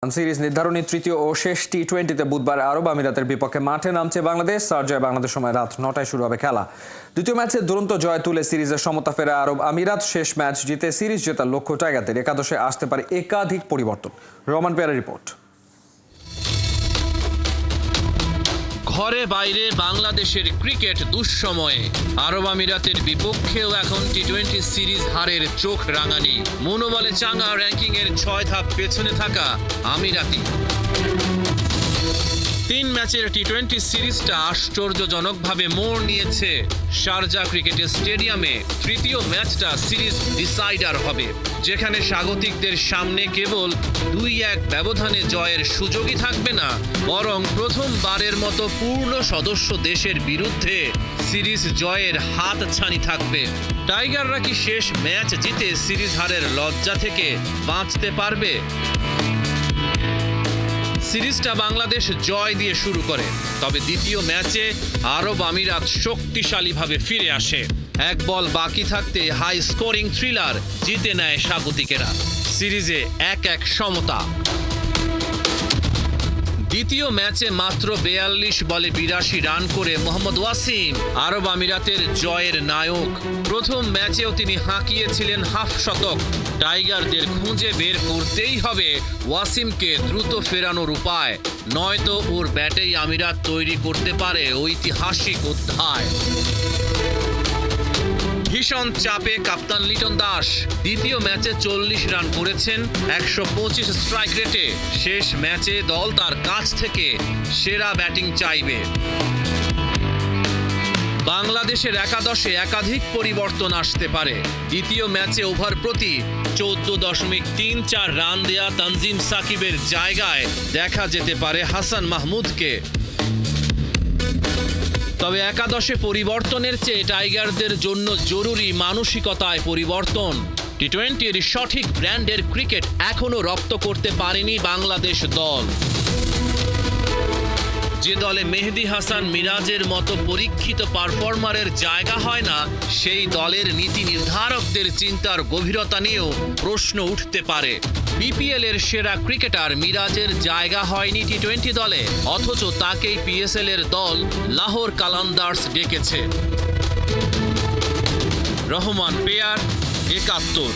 Series নির্ধারণী তৃতীয় ও শেষ টি-20তে বুধবার আরব আমিরাতের বিপক্ষে মাঠে নামছে বাংলাদেশ। শারজায় বাংলাদেশ সময় রাত 9টায় শুরু হবে খেলা। দ্বিতীয় ম্যাচে দুরন্ত জয় তুলে সিরিজের সমতা ফেরা আরব আমিরাত শেষ ম্যাচ জিতে সিরিজ জেতার লক্ষ্য টাইগারদের। একাদশে আসতে পারে একাধিক পরিবর্তন। রহমান পেয়ারের রিপোর্ট। ঘরে বাইরে বাংলাদেশের ক্রিকেট দুঃসময়ে। আরব আমিরাতের বিপক্ষেও এখন টি-20 সিরিজ হারের চোখ রাঙানি। মনোবলে চাঙ্গা র্যাঙ্কিংয়ের 6 ধাপ পেছনে থাকা আমিরাতি। 3 ম্যাচের টি-20 সিরিজটা আশ্চর্যজনকভাবে মোড় নিয়েছে শারজা ক্রিকেট স্টেডিয়ামে। তৃতীয় ম্যাচটা সিরিজ ডিসাইডার হবে, যেখানে স্বাগতিকদের সামনে কেবল 2-1 ব্যবধানে জয়ের সুযোগই থাকবে না, বরং প্রথমবারের মতো পূর্ণ সদস্য দেশের বিরুদ্ধে সিরিজ জয়ের হাতছানি থাকবে। টাইগাররা কি শেষ ম্যাচ জিতে সিরিজ হারের লজ্জা থেকে বাঁচতে পারবে? সিরিজটা বাংলাদেশ জয় দিয়ে শুরু করে, তবে দ্বিতীয় ম্যাচে আরব আমিরাত শক্তিশালীভাবে ফিরে আসে। 1 বল বাকি থাকতে হাই স্কোরিং থ্রিলার জিতে নেয় স্বাগতিকেরা। সিরিজে 1-1 সমতা। দ্বিতীয় ম্যাচে মাত্র 42 বলে 82 রান করে মোহাম্মদ ওয়াসিম আরব আমিরাতের জয়ের নায়ক। প্রথম ম্যাচেও তিনি হাঁকিয়েছিলেন হাফ শতক। টাইগারদের খুঁজে বের করতেই হবে ওয়াসিমকে দ্রুত ফেরানোর উপায়, নয়তো ওর ব্যাটেই আমিরাত তৈরি করতে পারে ঐতিহাসিক অধ্যায়। ভীষণ চাপে কাপ্তান লিটন দাস দ্বিতীয় ম্যাচে 40 রান করেছেন 125 স্ট্রাইক রেটে। শেষ ম্যাচে দল তার কাছ থেকে সেরা ব্যাটিং চাইবে। বাংলাদেশের একাদশে একাধিক পরিবর্তন আসতে পারে। দ্বিতীয় ম্যাচে ওভার প্রতি 14.34 রান দেয়া তানজিম সাকিবের জায়গায় দেখা যেতে পারে হাসান মাহমুদকে। তবে একাদশে পরিবর্তনের চেয়ে টাইগারদের জন্য জরুরি মানসিকতায় পরিবর্তন। টি-20-র সঠিক ব্র্যান্ডের ক্রিকেট এখনও রপ্ত করতে পারেনি বাংলাদেশ দল। যে দলে মেহেদী হাসান মিরাজের মতো পরীক্ষিত পারফর্মারের জায়গা হয় না, সেই দলের নীতি নির্ধারকদের চিন্তার গভীরতা নিয়েও প্রশ্ন উঠতে পারে। বিপিএল এর সেরা ক্রিকেটার মিরাজের জায়গা হয়নি টি-20 দলে, অথচ তাকেই পিএসএল এর দল লাহোর কালান্দার্স ডেকেছে। রহমান পেয়ার, 71।